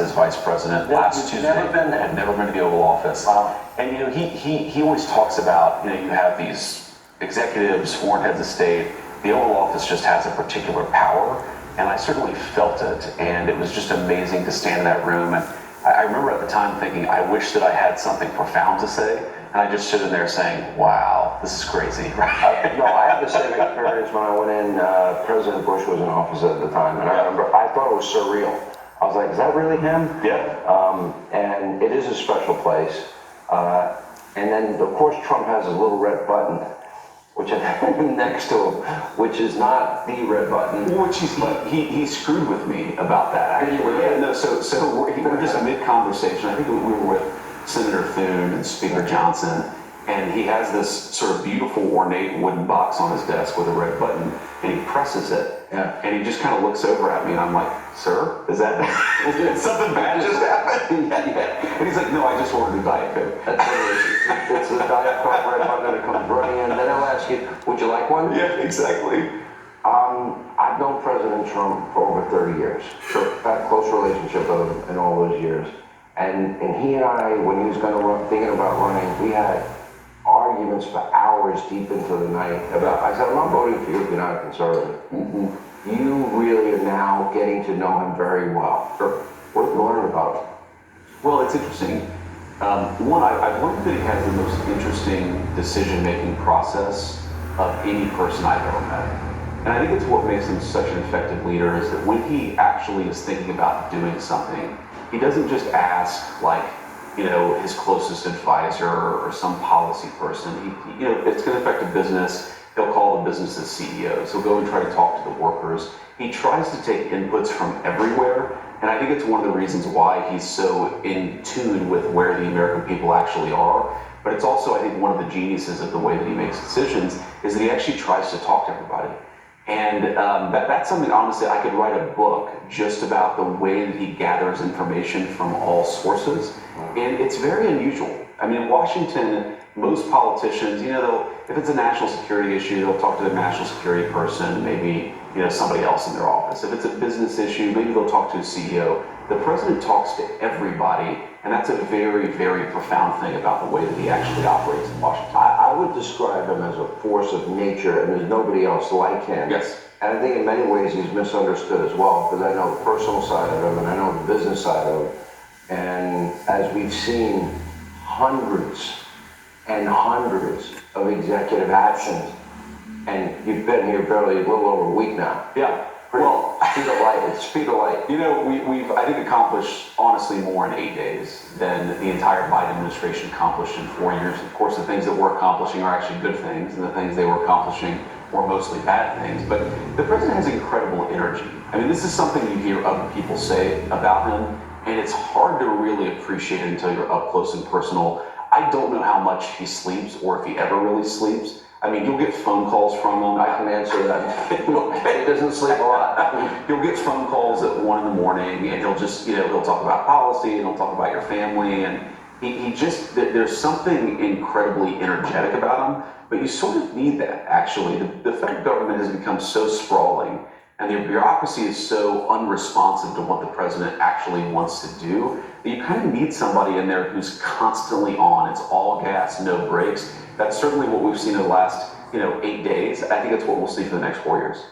his vice president last Tuesday. Had never been to the Oval Office. Wow. And he always talks about, you have these executives, foreign heads of state. The Oval Office just has a particular power, and I certainly felt it. And it was just amazing to stand in that room. And I remember at the time thinking, I wish that I had something profound to say. And I just stood in there saying, wow, this is crazy, right? No, I had the same experience when I went in. President Bush was in office at the time, and I remember I thought it was surreal. I was like, is that really him? Yeah. And it is a special place. And then, of course, Trump has his little red button, which next to him, which is not the red button. Which he screwed with me about that, actually. Yeah, no, so we're just mid-conversation. I think we were with Senator Thune and Speaker Johnson, and he has this sort of beautiful, ornate wooden box on his desk with a red button, and he presses it, and he just kind of looks over at me, and I'm like, sir, is that something bad just happened? And he's like, no, I just ordered a Diet Coke. It's the Diet Coke red button that comes running in, then he'll ask you, would you like one? Yeah, exactly. I've known President Trump for over 30 years. Sure. Had a close relationship with him in all those years. And he and I, when he was thinking about running, we had arguments for hours deep into the night about, I said, I'm not voting for you if you're not a conservative. Mm-hmm. You really are now getting to know him very well. Sure. What have you learned about him? Well, it's interesting. One, I've learned that he has the most interesting decision-making process of any person I've ever met. And I think it's what makes him such an effective leader is that when he actually is thinking about doing something, he doesn't just ask, like, his closest advisor or some policy person. He it's going to affect a business. He'll call the business's CEOs. He'll go and try to talk to the workers. He tries to take inputs from everywhere. And I think it's one of the reasons why he's so in tune with where the American people actually are. But it's also, I think, one of the geniuses of the way that he makes decisions is that he actually tries to talk to everybody. And that's something, honestly, I could write a book just about the way that he gathers information from all sources. And it's very unusual. I mean, in Washington, most politicians, if it's a national security issue, they'll talk to the national security person, maybe, somebody else in their office. If it's a business issue, maybe they'll talk to a CEO. The president talks to everybody, and that's a very, very profound thing about the way that he actually operates in Washington. I would describe him as a force of nature, and there's nobody else like him. Yes. And I think in many ways he's misunderstood as well, because I know the personal side of him, and I know the business side of him. And as we've seen hundreds and hundreds of executive actions, and you've been here barely a little over a week now. Yeah. Well, speed of light. It's speed of light. We've I think accomplished honestly more in 8 days than the entire Biden administration accomplished in 4 years. Of course, the things that we're accomplishing are actually good things, and the things they were accomplishing were mostly bad things. But the president has incredible energy. I mean, this is something you hear other people say about him, and it's hard to really appreciate it until you're up close and personal. I don't know how much he sleeps or if he ever really sleeps. I mean, you'll get phone calls from him. I can answer that. He doesn't sleep a lot. You'll get phone calls at 1 a.m, and he'll just, he'll talk about policy, and he'll talk about your family, and he just, there's something incredibly energetic about him, but you sort of need that, actually. The federal government has become so sprawling, and the bureaucracy is so unresponsive to what the president actually wants to do, that you kind of need somebody in there who's constantly on. It's all gas, no brakes. That's certainly what we've seen in the last, 8 days. I think that's what we'll see for the next 4 years.